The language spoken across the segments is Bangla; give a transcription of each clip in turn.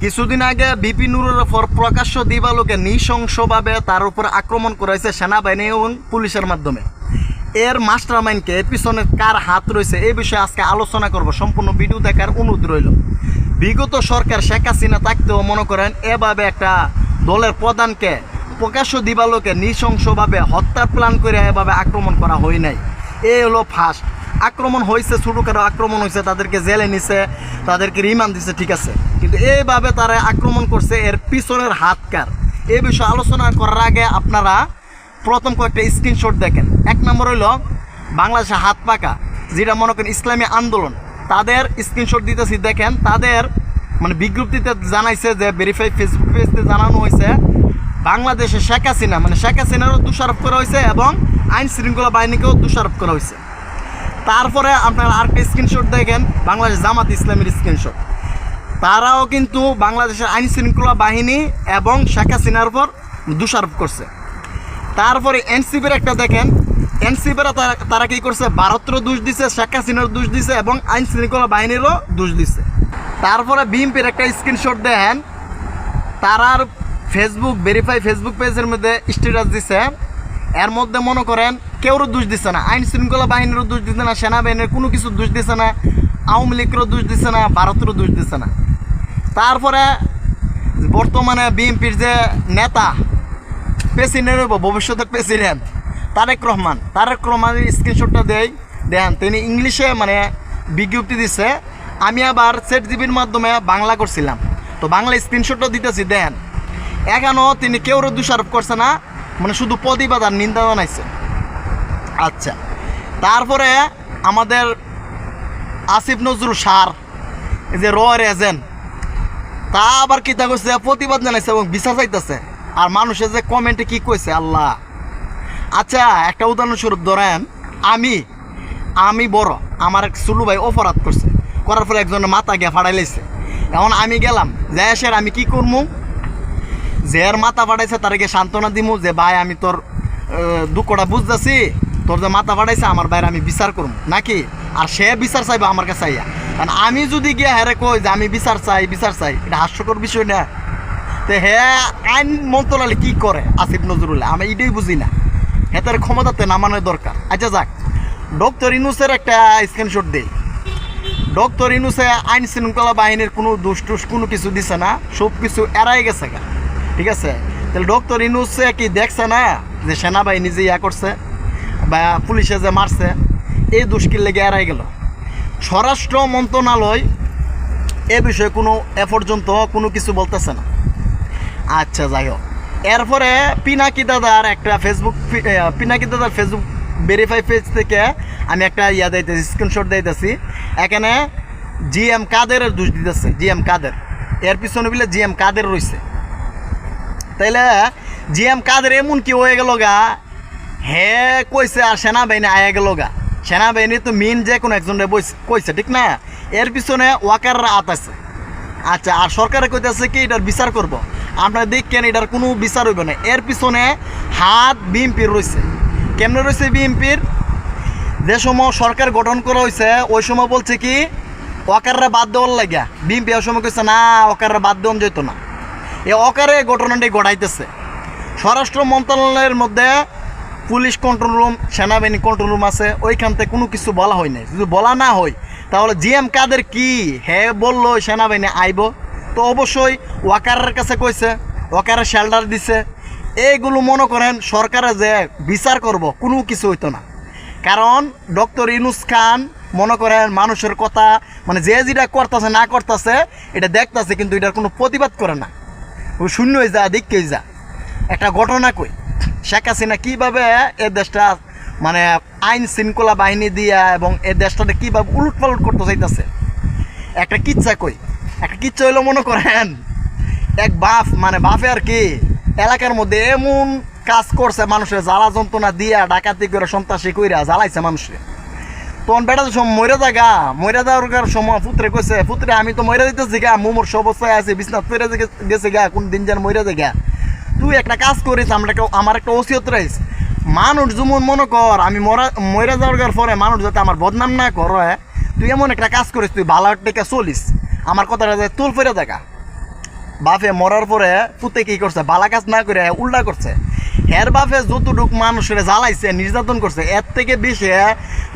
কিছুদিন আগে বিপি নুরের উপর প্রকাশ্য দিবালোকে নৃশংসভাবে তার উপর আক্রমণ করেছে সেনাবাহিনী এবং পুলিশের মাধ্যমে। এর মাস্টারমাইন্ডকে এর পিছনে কার হাত রয়েছে এই বিষয়ে আজকে আলোচনা করব। সম্পূর্ণ ভিডিও দেখার অনুরোধ রইল। বিগত সরকার শেখ হাসিনা থাকতেও মনে করেন এভাবে একটা দলের প্রধানকে প্রকাশ্য দিবালোকে নৃশংসভাবে হত্যার প্ল্যান করে এভাবে আক্রমণ করা হয় নাই। এই হলো ফার্স্ট আক্রমণ হয়েছে, ছোটোখাটো আক্রমণ হয়েছে, তাদেরকে জেলে নিছে, তাদেরকে রিমান্ড দিছে, ঠিক আছে, কিন্তু এইভাবে তারা আক্রমণ করছে, এর পিছনের হাত কার এই বিষয়ে আলোচনা করার আগে আপনারা প্রথম কয়েকটা স্ক্রিনশট দেখেন। এক নম্বর হইল বাংলাদেশে হাত পাকা, যেটা মনে করেন ইসলামী আন্দোলন, তাদের স্ক্রিনশট দিতেছি দেখেন। তাদের মানে বিজ্ঞপ্তিতে জানাইছে যে ভেরিফাই ফেসবুক পেজতে জানানো হয়েছে বাংলাদেশে শেখ হাসিনা মানে শেখ হাসিনারও দোষারোপ করা হয়েছে এবং আইন শৃঙ্খলা বাহিনীকেও দোষারোপ করা হয়েছে। তারপরে আপনারা আরেকটা স্ক্রিনশট দেখেন বাংলাদেশ জামাত ইসলামের স্ক্রিনশট, তারাও কিন্তু বাংলাদেশের আইন শৃঙ্খলা বাহিনী এবং শেখ হাসিনার উপর দোষারোপ করছে। তারপরে এনসিপির একটা দেখেন, এনসিপিরা তারা কী করছে, ভারতেরও দোষ দিছে, শেখ হাসিনার দোষ দিছে এবং আইন শৃঙ্খলা বাহিনীরও দোষ দিছে। তারপরে বিএনপির একটা স্ক্রিনশট দেখেন, তারার ফেসবুক ভেরিফাই ফেসবুক পেজের মধ্যে স্ট্যাটাস দিছে, এর মধ্যে মনে করেন কেউরও দোষ দিচ্ছে না, আইন শৃঙ্খলা বাহিনীরও দোষ দিচ্ছে না, সেনাবাহিনীর কোনো কিছু দোষ দিচ্ছে না, আওয়ামী লীগেরও দোষ দিচ্ছে না, ভারতেরও দোষ দিচ্ছে না। তারপরে বর্তমানে বিএনপির যে নেতা প্রেসিডেন্ট হইব ভবিষ্যতের প্রেসিডেন্ট তারেক রহমানের স্ক্রিনশটটা দেন, তিনি ইংলিশে মানে বিজ্ঞপ্তি দিচ্ছে। আমি আবার সেট জিবির মাধ্যমে বাংলা করছিলাম, তো বাংলা স্ক্রিনশটটা দিতেছি দেন। এখনও তিনি কেউরও দোষারোপ করছে না, মানে শুধু প্রতিবাদ আর নিন্দা জানাইছে। আচ্ছা, তারপরে আমাদের আসিফ নজরুল সার যে রয়ের এজেন্ট, তা আবার কিতা করছে, প্রতিবাদ জানাইছে এবং বিচার চাইতেছে। আর মানুষের যে কমেন্টে কি কইছে আল্লাহ। আচ্ছা, একটা উদাহরণস্বরূপ ধরেন, আমি বড়, আমার এক সুলু ভাই অপরাধ করছে, করার পরে একজনের মাথা গিয়ে ফাড়াই লাইছে। এখন আমি গেলাম যাই আসার আমি কি করবো, যে এর মাথা ফাটাইছে তারকে সান্ত্বনা দিমু যে ভাই আমি তোর দুঃখটা বুঝতেছি, তোর যে মাথা ফাটাইছে আমার বাইরে আমি বিচার করবো নাকি, আর সে বিচার চাইবো আমার কাছে চাইয়া। কারণ আমি যদি গিয়ে হ্যাঁ কই যে আমি বিচার চাই, এটা হাস্যকর বিষয় না। তো হ্যাঁ আইন মন্ত্রণালয় কী করে আসিফ নজরুল, আমি এটাই বুঝি না, হ্যাঁ তার ক্ষমতাতে নামানোর দরকার। আচ্ছা যাক, ডক্টর ইউনূসের একটা স্ক্রিনশট দেই। ডক্টর ইউনূসে আইন শৃঙ্খলা বাহিনীর কোনো দোষ কোনো কিছু দিছে না, সব কিছু এড়াই গেছে গা, ঠিক আছে। তাহলে ডক্টর ইউনূসে কি দেখছে না যে সেনাবাহিনী যে ইয়া করছে বা পুলিশে যে মারছে, এই দুষ্কির লেগে এড়াই গেল। স্বরাষ্ট্র মন্ত্রণালয় এ বিষয়ে কোনো পর্যন্ত কোনো কিছু বলতেছে না। আচ্ছা যাই হোক, এরপরে পিনাকি দাদার ফেসবুক ভেরিফাই পেজ থেকে আমি একটা ইয়া দিতেছি, স্ক্রিনশট দিতেছি। এখানে জিএম কাদেরের দোষ দিতেছে, জিএম কাদের, এর পিছনে বলে জিএম কাদের রয়েছে। তাইলে জিএম কাদের এমন কি হয়ে গেল গা, হে কইছে আর সেনাবাহিনী আয়া গেল গা। সেনাবাহিনী তো মেন যে কোনো একজনে কইছে, ঠিক না, এর পিছনে ওয়াকাররা হাত আছে। আচ্ছা, আর সরকারে কইতেছে কি এটার বিচার করব, আপনারা দেখেন এটার কোনো বিচার হইব না। এর পিছনে হাত বিএনপির রয়েছে। কেমনে রয়েছে বিএনপির, যে সময় সরকার গঠন করা হয়েছে ওই সময় বলছে কি ওয়াকাররা বাদ দেওয়ার লাগিয়া, বিএনপি ওই সময় কইছে না ওয়াকাররা বাদ দেওয়া যেত না। এই অকারে ঘটনাটি ঘটাইতেছে। স্বরাষ্ট্র মন্ত্রণালয়ের মধ্যে পুলিশ কন্ট্রোল রুম, সেনাবাহিনী কন্ট্রোল রুম আছে, ওইখান থেকে কোনো কিছু বলা হয় নাই। যদি বলা না হয় তাহলে জিএম কাদের কি হে বললো সেনাবাহিনী আইব, তো অবশ্যই ওয়াকারের কাছে কইছে, ওয়াকারের শেল্টার দিছে। এইগুলো মনে করেন সরকারে যে বিচার করব কোনো কিছু হইতো না। কারণ ডক্টর ইউনূস খান মনে করেন মানুষের কথা মানে যে যেটা করতেছে না করতেছে এটা দেখতেছে, কিন্তু এটার কোনো প্রতিবাদ করে না, ও শূন্য হয়ে যা দেখেই যা। একটা ঘটনা কই, শেখ হাসিনা কীভাবে এ দেশটা মানে আইন শৃঙ্খলা বাহিনী দিয়া এবং এ দেশটাতে কীভাবে উলটপালট করতে চাইতেছে। একটা কিচ্ছা কই, একটা কিচ্ছা হইলো মনে করেন এক বাপে আর কি এলাকার মধ্যে এমন কাজ করছে, মানুষের জ্বালা যন্ত্রণা দিয়া ডাকাতি করে সন্ত্রাসী কইরা জ্বালাইছে মানুষের। তখন বেটা তো মরে যাওয়ার সময় পুত্রে কইছে, পুত্রে আমি তো মরে দিতেছি গা, মুমূর্ষ অবস্থায় আছে, বিছনাথ ফিরে গেছে গা, কোন দিন যেন মরে যায় গা, তুই একটা কাজ করিস, আমার একটা ওসিয়ত রয়েছে, মানুষ যেমন মনে কর আমি মরে যাওয়ার পরে মানুষ যাতে আমার বদনাম না করে, তুই এমন একটা কাজ করিস, তুই ভালো টেকা চলিস, আমার কথাটা যায় তুল ফিরে দেখা। বাপে মরার পরে পুতে কি করছে, বালা কাজ না করে উল্টা করছে। এর বাপে যতটুক মানুষের জ্বালাইছে, নির্যাতন করছে, এর থেকে বেশি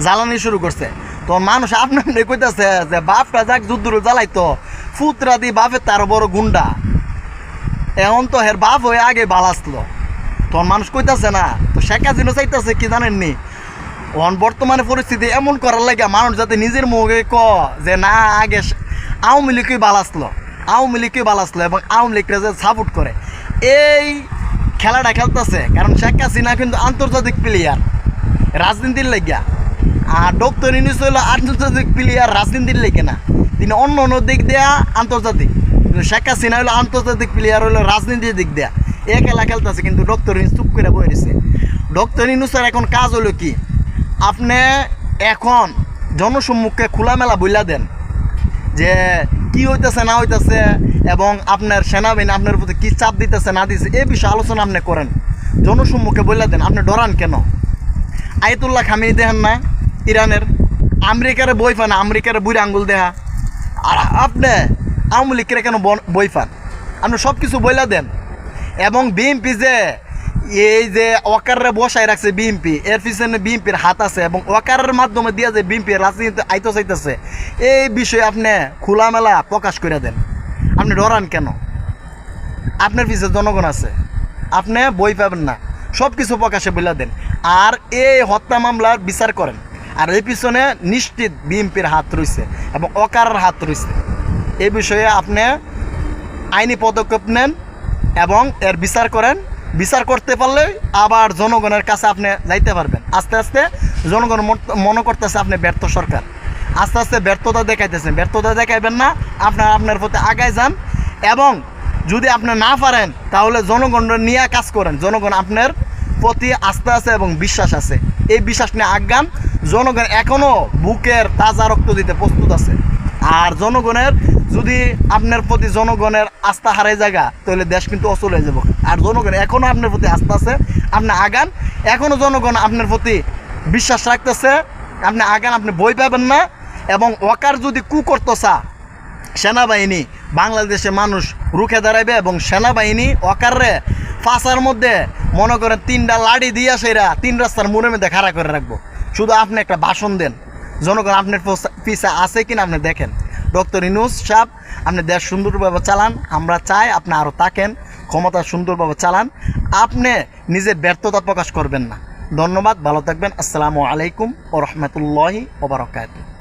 জ্বালানি শুরু করছে। তো মানুষ আপনার কইতেছে যে বাপটা যাক যুদ্ধ জ্বালাইতো, ফুতরা দি বাপের তার বড় গুন্ডা, এখন তো হের বাপ হয়ে আগে বালাসলো। তখন মানুষ কইতাছে না। তো শেখ হাসিনা চাইতেছে কি জানেননি, বর্তমানে পরিস্থিতি এমন করার লাগে মানুষ যাতে নিজের মুখে যে না আগে আওয়ামী লীগই বালাসলো, আওয়ামী লীগই বালাসলো এবং আওয়ামী লীগরা যে সাপোর্ট করে এই খেলাটা খেলতেছে। কারণ শেখ হাসিনা কিন্তু আন্তর্জাতিক প্লেয়ার রাজনীতির লেগিয়া, আর ডক্টর ইউনূস হইল আন্তর্জাতিক প্লেয়ার রাজনীতির লেগে না, তিনি অন্য অন্য দিক দেয়া আন্তর্জাতিক। কিন্তু শেখ হাসিনা হইলো আন্তর্জাতিক প্লেয়ার, হইলো রাজনীতির দিক দেয়া। এ খেলা খেলতেছে, কিন্তু ডক্টর ইউনূস চুপ করে বয়ে দিছে। ডক্টর ইউনূসের এখন কাজ হলো কি, আপনি এখন জনসম্মুখে খোলামেলা বইলা দেন যে কি হইতেছে না হইতেছে, এবং আপনার সেনাবাহিনী আপনার প্রতি কী চাপ দিতেছে না দিতেছে, এই বিষয়ে আলোচনা আপনি করেন, জনসম্মুখে বইলা দেন। আপনি ডরান কেন? আয়াতুল্লাহ খামেনি দেখেন না ইরানের, আমেরিকারে বই পান, আমেরিকারে বুড়ি আঙ্গুল দেহা, আর আপনি আওয়ামী লীগের কেন বই পান? আপনি সব কিছু বইলা দেন। এবং বিএনপি যে এই যে ওয়াকারে বসায় রাখছে, বিএনপি এর পিছনে বিএনপির হাত আছে, এবং ওয়াকারের মাধ্যমে দিয়ে যে বিএনপি রাজনীতি আইতে চাইতেছে, এই বিষয়ে আপনি খোলামেলা প্রকাশ করে দেন। আপনি ডরান কেন? আপনার পিছনে জনগণ আছে, আপনি বই পাবেন না, সব কিছু প্রকাশে বলে দেন। আর এই হত্যা মামলার বিচার করেন। আর এই পিছনে নিশ্চিত বিএনপির হাত রয়েছে এবং ওয়াকারের হাত রয়েছে। এই বিষয়ে আপনি আইনি পদক্ষেপ নেন এবং এর বিচার করেন। বিচার করতে পারলে আবার জনগণের কাছে আপনি যাইতে পারবেন। আস্তে আস্তে জনগণ মনে করতেছে আপনি ব্যর্থ সরকার, আস্তে আস্তে ব্যর্থতা দেখাইতেছেন। ব্যর্থতা দেখাইবেন না, আপনার প্রতি আগায় যান, এবং যদি আপনি না পারেন তাহলে জনগণের নিয়ে কাজ করেন। জনগণ আপনার প্রতি আস্থা আছে এবং বিশ্বাস আছে, এই বিশ্বাস নিয়ে আগান। জনগণ এখনও বুকের তাজা রক্ত দিতে প্রস্তুত আছে। আর জনগণের যদি আপনার প্রতি জনগণের আস্থা হারাই জায়গা, তাহলে দেশ কিন্তু অচল হয়ে যাব। আর জনগণ এখনও আপনার প্রতি আস্থা আছে, আপনি আগান। এখনও জনগণ আপনার প্রতি বিশ্বাস রাখতেছে, আপনি আগান, আপনি বই পাবেন না। এবং ওয়াকার যদি করতো সেনাবাহিনী বাংলাদেশে মানুষ রুখে দাঁড়াইবে, এবং সেনাবাহিনী ওয়াকাররে ফাঁসার মধ্যে মনে করেন 3টা লাড়ি দিয়া সেরা 3 রাস্তার মোড়ের মধ্যে খাড়া করে রাখবো। শুধু আপনি একটা ভাষণ দেন, জনগণ আপনার পিছা আছে কিনা আপনি দেখেন। ডক্টর ইউনূস সাহেব, আপনি দেশ সুন্দরভাবে চালান। আমরা চাই আপনি আরও থাকেন, ক্ষমতা সুন্দরভাবে চালান, আপনি নিজের ব্যর্থতা প্রকাশ করবেন না। ধন্যবাদ, ভালো থাকবেন। আসসালামু আলাইকুম ওয়া রাহমাতুল্লাহি ওয়া বারাকাতুহু।